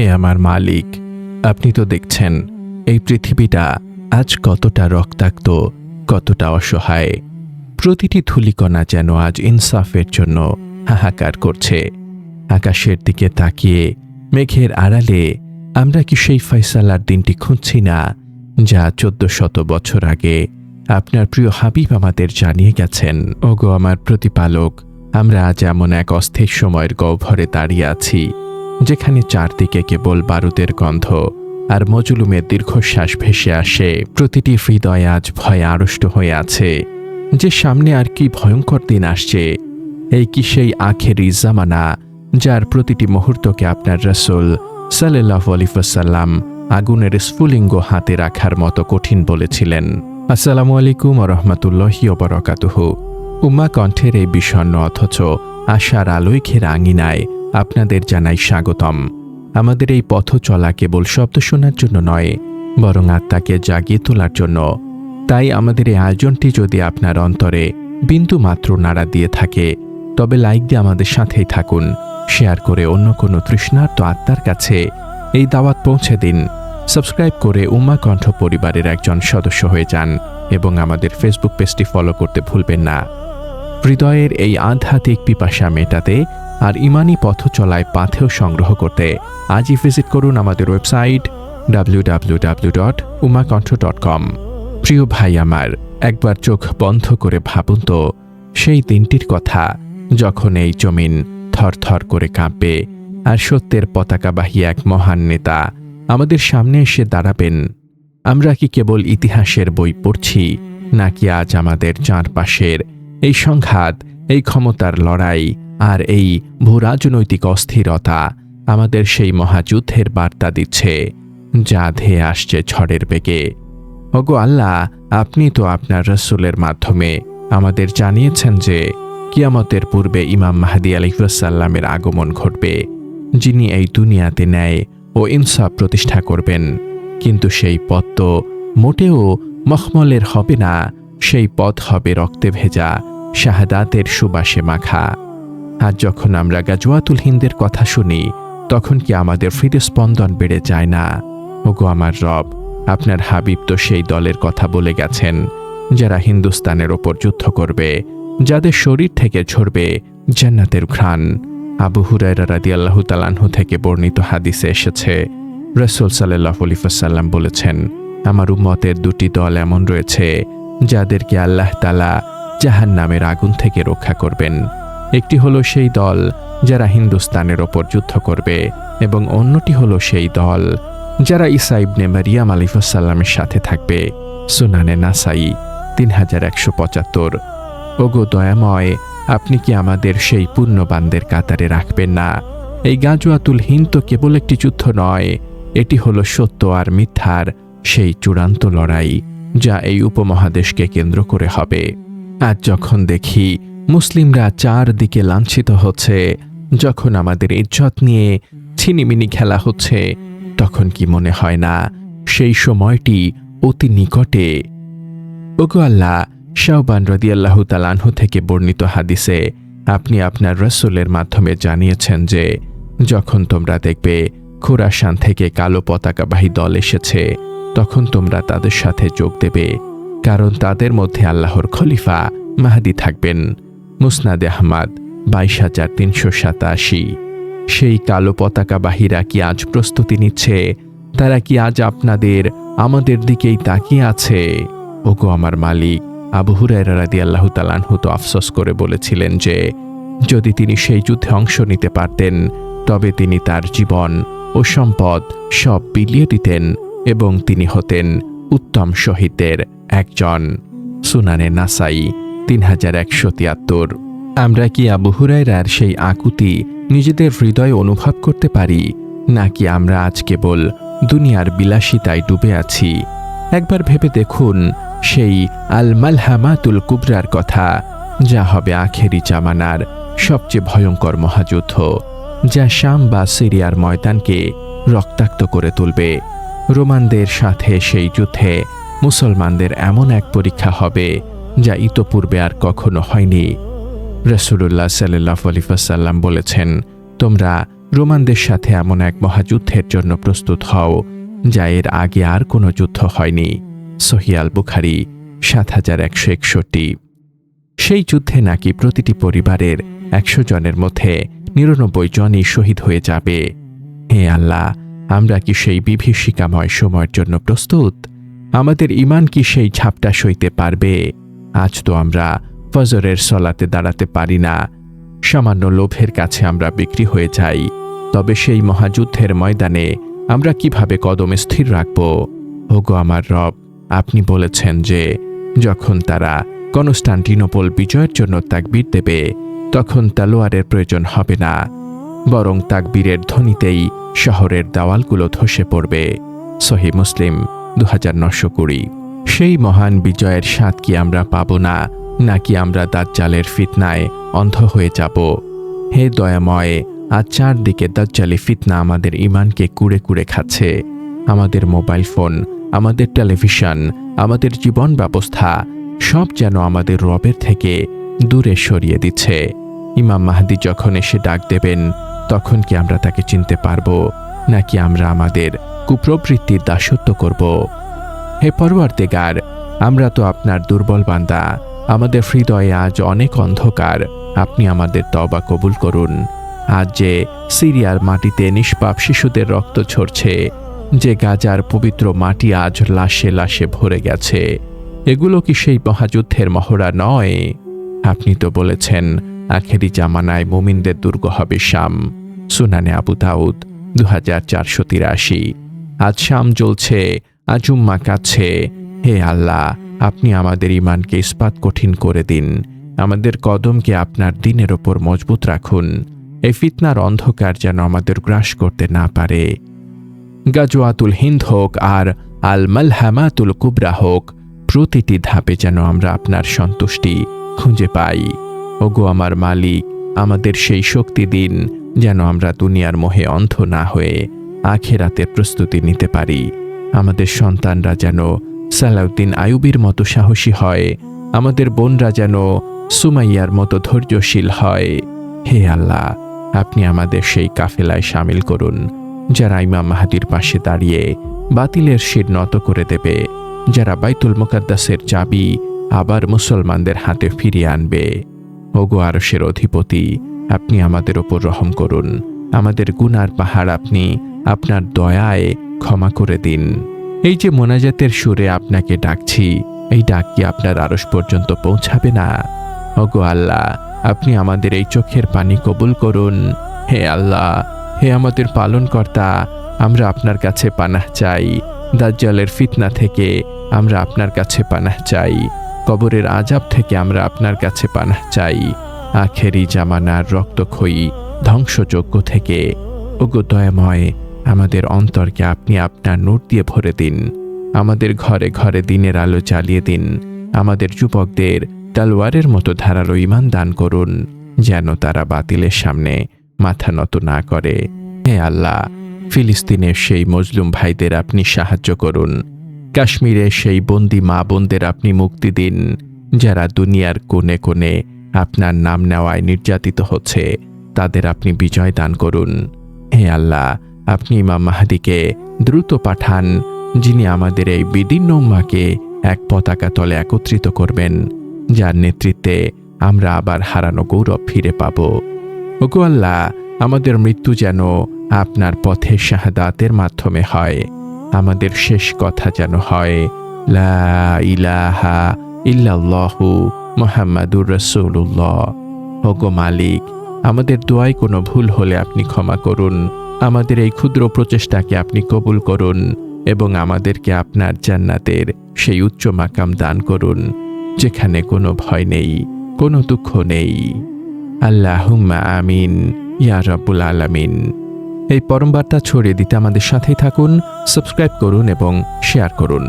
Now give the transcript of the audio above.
হে আমার মালিক, আপনি তো দেখছেন এই পৃথিবীটা আজ কতটা রক্তাক্ত, কতটা অসহায়। প্রতিটি ধূলিকণা যেন আজ ইনসাফের জন্য হাহাকার করছে। আকাশের দিকে তাকিয়ে মেঘের আড়ালে আমরা কি সেই ফয়সালার দিনটি খুঁজছি না, যা 1400 বছর আগে আপনার প্রিয় হাবিব আমাদের জানিয়ে গেছেন? ওগো আমার প্রতিপালক, আমরা আজ এমন এক অস্থির সময়ের গহ্বরে দাঁড়িয়ে আছি, যেখানে চারদিকে কেবল বারুদের গন্ধ আর মজলুমের দীর্ঘশ্বাস ভেসে আসে। প্রতিটি হৃদয় আজ ভয়ে আড়ষ্ট হয়ে আছে যে সামনে আর কি ভয়ঙ্কর দিন আসছে। এই কি সেই আখেরি জামানা, যার প্রতিটি মুহূর্তকে আপনার রাসূল সাল্লাল্লাহু আলাইহি ওয়াসাল্লাম আগুনের স্ফুলিঙ্গ হাতে রাখার মতো কঠিন বলেছিলেন? আসসালামু আলাইকুম ওয়া রাহমাতুল্লাহি ওয়া বারাকাতুহু। উম্মা কণ্ঠের এই বিষণ্ণ অথচ আশার আলোয় ঘেরা আঙিনায় আপনাদের জানাই স্বাগতম। আমাদের এই পথ চলা কেবল শব্দ শোনার জন্য নয়, বরং আত্মাকে জাগিয়ে তোলার জন্য। তাই আমাদের এই আয়োজনটি যদি আপনার অন্তরে বিন্দু মাত্র নাড়া দিয়ে থাকে, তবে লাইক দিয়ে আমাদের সাথেই থাকুন। শেয়ার করে অন্য কোনো তৃষ্ণার্ত আত্মার কাছে এই দাওয়াত পৌঁছে দিন। সাবস্ক্রাইব করে উম্মা কণ্ঠ পরিবারের একজন সদস্য হয়ে যান এবং আমাদের ফেসবুক পেজটি ফলো করতে ভুলবেন না। হৃদয়ের এই আধ্যাত্মিক পিপাসা মেটাতে আর ইমানি পথ চলায় পাথেয় সংগ্রহ করতে আজই ভিজিট করুন আমাদের ওয়েবসাইট www.ummakontho.com। প্রিয় ভাই আমার, একবার চোখ বন্ধ করে ভাবুন তো সেই দিনটির কথা, যখন এই জমিন থরথর করে কাঁপবে আর সত্যের পতাকাবাহী এক মহান নেতা আমাদের সামনে এসে দাঁড়াবেন। আমরা কি কেবল ইতিহাসের বই পড়ছি, নাকি আজ আমাদের চারপাশের এই সংঘাত, এই ক্ষমতার লড়াই আর এই ভূরাজনৈতিক অস্থিরতা আমাদের সেই মহাযুদ্ধের বার্তা দিচ্ছে, যা ধেয়ে আসছে ঝড়ের বেগে? ওগো আল্লাহ, আপনি তো আপনার রাসূলের মাধ্যমে আমাদের জানিয়েছেন যে কিয়ামতের পূর্বে ইমাম মাহদী আলাইহিস সালামের আগমন ঘটবে, যিনি এই দুনিয়াতে ন্যায় ও ইনসাফ প্রতিষ্ঠা করবেন। কিন্তু সেই পথ তো মোটেও মখমলের হবে না, সেই পথ হবে রক্তে ভেজা, শাহাদাতের সুবাসে মাখা। আর যখন আমরা গাজওয়াতুল হিন্দের কথা শুনি, তখন কি আমাদের হৃদস্পন্দন বেড়ে যায় না? ওগো আমার রব, আপনার হাবিব তো সেই দলের কথা বলে গেছেন, যারা হিন্দুস্তানের ওপর যুদ্ধ করবে, যাদের শরীর থেকে ঝরবে জান্নাতের ঘ্রাণ। আবু হুরায়রা রাদিয়াল্লাহু তাআলা আনহু থেকে বর্ণিত হাদিসে এসেছে, রাসূল সাল্লাল্লাহু আলাইহি ওয়াসাল্লাম বলেছেন, আমার উম্মতের দুটি দল এমন রয়েছে যাদেরকে আল্লাহ তাআলা জাহান্নামের আগুন থেকে রক্ষা করবেন। একটি হলো সেই দল যারা হিন্দুস্তানের ওপর যুদ্ধ করবে, এবং অন্যটি হলো সেই দল যারা ঈসা ইবনে মারিয়াম আলাইহিস সালামের সাথে থাকবে। সুনানে নাসাই 3175। ওগো দয়াময়, আপনি কি আমাদের সেই পুণ্যবানদের কাতারে রাখবেন না? এই গাজওয়াতুল হিন্দ তো কেবল একটি যুদ্ধ নয়, এটি হলো সত্য আর মিথ্যার সেই চূড়ান্ত লড়াই, যা এই উপমহাদেশকে কেন্দ্র করে হবে। আজ যখন দেখি মুসলিমরা চারদিকে লাঞ্ছিত হচ্ছে, যখন আমাদের ইজ্জত নিয়ে ছিনিমিনি খেলা হচ্ছে, তখন কি মনে হয় না সেই সময়টি অতি নিকটে? ওগো আল্লাহ, শাওবান রাদিয়াল্লাহু তাআলা আনহু থেকে বর্ণিত হাদিসে আপনি আপনার রাসূলের মাধ্যমে জানিয়েছেন যে যখন তোমরা দেখবে খুরাসান থেকে কালো পতাকাবাহী দল এসেছে, তখন তোমরা তাদের সাথে যোগ দেবে, কারণ তাদের মধ্যে আল্লাহর খলিফা মাহদী থাকবেন। মুসনাদে আহমদ 22387। সেই কালো পতাকাবাহীরা কি আজ প্রস্তুতি নিচ্ছে? তারা কি আজ আমাদের দিকেই তাকিয়ে আছে? ওগো আমার মালিক, আবু হুরায়রা রাদিয়াল্লাহু তাআলা আনহু তো আফসোস করে বলেছিলেন যে যদি তিনি সেই যুদ্ধে অংশ নিতে পারতেন, তবে তিনি তার জীবন ও সম্পদ সব বিলিয়ে দিতেন এবং তিনি হতেন উত্তম শহীদদের একজন। সুনানে নাসাই 3173। আমরা কি আবু হুরায়রার সেই আকুতি নিজেদের হৃদয়ে অনুভব করতে পারি, নাকি আমরা আজ কেবল দুনিয়ার বিলাসিতায় ডুবে আছি? একবার ভেবে দেখুন সেই আল মালহামাতুল কুবরার কথা, যা হবে আখেরি জামানার সবচেয়ে ভয়ঙ্কর মহাযুদ্ধ, যা শাম বা সিরিয়ার ময়দানকে রক্তাক্ত করে তুলবে। রোমানদের সাথে সেই যুদ্ধে মুসলমানদের এমন এক পরীক্ষা হবে যা ইতোপূর্বে আর কখনো হয়নি। রাসূলুল্লাহ সাল্লাল্লাহু আলাইহি ওয়াসাল্লাম বলেছেন, তোমরা রোমানদের সাথে এমন এক মহাযুদ্ধের জন্য প্রস্তুত হও যা এর আগে আর কোনো যুদ্ধ হয়নি। সহিহ আল বুখারী ৭১৬১। সেই যুদ্ধে নাকি প্রতিটি পরিবারের ১০০ জনের মধ্যে ৯৯ জনই শহীদ হয়ে যাবে। হে আল্লাহ, আমরা কি সেই বিভীষিকাময় সময়ের জন্য প্রস্তুত? আমাদের ঈমান কি সেই ঝাপটা সইতে পারবে? আজ তো আমরা ফজরের সলাতে দাঁড়াতে পারি না, সামান্য লোভের কাছে আমরা বিক্রি হয়ে যাই। তবে সেই মহাযুদ্ধের ময়দানে আমরা কিভাবে কদম স্থির রাখব? ওগো আমার রব, আপনি বলেছেন যে যখন তারা কনস্টান্টিনোপল বিজয়ের জন্য তাকবীর দেবে তখন তলোয়ারের প্রয়োজন হবে না, বরং তাকবীরের ধ্বনিতেই শহরের দেওয়ালগুলো ধসে পড়বে। সহিহ মুসলিম ২৯২০। সেই মহান বিজয়ের স্বাদ কি আমরা পাব না, নাকি আমরা দাজ্জালের ফিতনায় অন্ধ হয়ে যাব? হে দয়াময়, আজ চারদিকে দাজ্জালি ফিতনা আমাদের ঈমানকে কুড়ে কুড়ে খাচ্ছে। আমাদের মোবাইল ফোন, আমাদের টেলিভিশন, আমাদের জীবন ব্যবস্থা সব যেন আমাদের রবের থেকে দূরে সরিয়ে দিচ্ছে। ইমাম মাহদী যখন এসে ডাক দেবেন তখন কি আমরা তাকে চিনতে পারব, নাকি আমরা আমাদের কুপ্রবৃত্তির দাসত্ব করব? হে পরওয়ারদিগার, আমরা তো আপনার দুর্বল বান্দা। আমাদের হৃদয়ে আজ অনেক অন্ধকার, আপনি আমাদের তওবা কবুল করুন। আজ যে সিরিয়ার মাটিতে নিষ্পাপ শিশুদের রক্ত ঝরছে, যে গাজার পবিত্র মাটি আজ লাশে লাশে ভরে গেছে, এগুলো কি সেই মহাযুদ্ধের মহড়া নয়? আপনি তো বলেছেন আখেরি জামানায় মুমিনদের দুর্গ হবে শাম। সুনানে আবু দাউদ ২৪৮৩। আজ শাম জ্বলছে, আজ উম্মাহ কাঁদছে। হে আল্লাহ, আপনি আমাদের ঈমানকে ইস্পাত কঠিন করে দিন, আমাদের কদমকে আপনার দ্বীনের ওপর মজবুত রাখুন। এই ফিতনার অন্ধকার যেন আমাদের গ্রাস করতে না পারে। গাজওয়াতুল হিন্দ হোক আর আল মালহামাতুল কুবরা হোক, প্রতিটি ধাপে যেন আমরা আপনার সন্তুষ্টি খুঁজে পাই। ওগো আমার মালিক, আমাদের সেই শক্তি দিন যেন আমরা দুনিয়ার মোহে অন্ধ না হয়ে আখিরাতের প্রস্তুতি নিতে পারি। আমাদের সন্তানরা যেন সালাউদ্দিন আইয়ুবীর মতো সাহসী হয়, আমাদের বোনরা যেন সুমাইয়ার মতো ধৈর্যশীল হয়। হে আল্লাহ, আপনি আমাদের সেই কাফেলায় শামিল করুন যারা ইমাম মাহদীর পাশে দাঁড়িয়ে বাতিলের শির নত করে দেবে, যারা বাইতুল মুকাদ্দাসের চাবি আবার মুসলমানদের হাতে ফিরিয়ে আনবে। ওগো আরশের অধিপতি, আপনি আমাদের ওপর রহম করুন। আমাদের গুনার পাহাড় আপনি আপনার দয়ায় ক্ষমা করে দিন। এই যে মোনাজাতের সুরে আপনাকে ডাকছি, এই ডাক কি আপনার আরশ পর্যন্ত পৌঁছাবে না? ওগো আল্লাহ, আপনি আমাদের এই চোখের পানি কবুল করুন। হে আল্লাহ, হে আমাদের পালনকর্তা, আমরা আপনার কাছে পানাহ চাই। দাজ্জালের ফিতনা থেকে আমরা আপনার কাছে পানাহ চাই। কবরের আযাব থেকে আমরা আপনার কাছে পানাহ চাই। আখেরি জামানার রক্তক্ষয়ী ধ্বংসযজ্ঞ থেকে ওগো দয়াময়, আমাদের অন্তরকে আপনি আপনার নূর দিয়ে ভরে দিন। আমাদের ঘরে ঘরে দিনের আলো জ্বালিয়ে দিন। আমাদের যুবকদের তলোয়ারের মতো ধারালো ঈমান দান করুন, যেন তারা বাতিলের সামনে মাথা নত না করে। হে আল্লাহ, ফিলিস্তিনের সেই মজলুম ভাইদের আপনি সাহায্য করুন। কাশ্মীরের সেই বন্দি মা বোনদের আপনি মুক্তি দিন, যারা দুনিয়ার কোণে কোণে আপনার নাম নেওয়ায় নির্যাতিত হচ্ছে, তাদের আপনি বিজয় দান করুন। হে আল্লাহ, আপনি ইমাম মাহদীকে দ্রুত পাঠান, যিনি আমাদের এই বিদীর্ণ উম্মাহকে এক পতাকা তলে একত্রিত করবেন, যার নেতৃত্বে আমরা আবার হারানো গৌরব ফিরে পাব। ওগো আল্লাহ, আমাদের মৃত্যু যেন আপনার পথে শাহাদাতের মাধ্যমে হয়। আমাদের শেষ কথা যেন হয় লা ইলাহা ইল্লাল্লাহু মুহাম্মাদুর রাসূলুল্লাহ। ওগো মালিক, আমাদের দোয়ায় কোনো ভুল হলে আপনি ক্ষমা করুন। আমাদের এই ক্ষুদ্র প্রচেষ্টাকে আপনি কবুল করুন এবং আমাদেরকে আপনার জান্নাতের সেই উচ্চ মাকাম দান করুন, যেখানে কোনো ভয় নেই, কোনো দুঃখ নেই। আল্লাহুম্মা আমিন ইয়া রাব্বুল আলামিন। এই পরম বার্তা ছড়িয়ে দিতে আমাদের সাথেই থাকুন, সাবস্ক্রাইব করুন এবং শেয়ার করুন।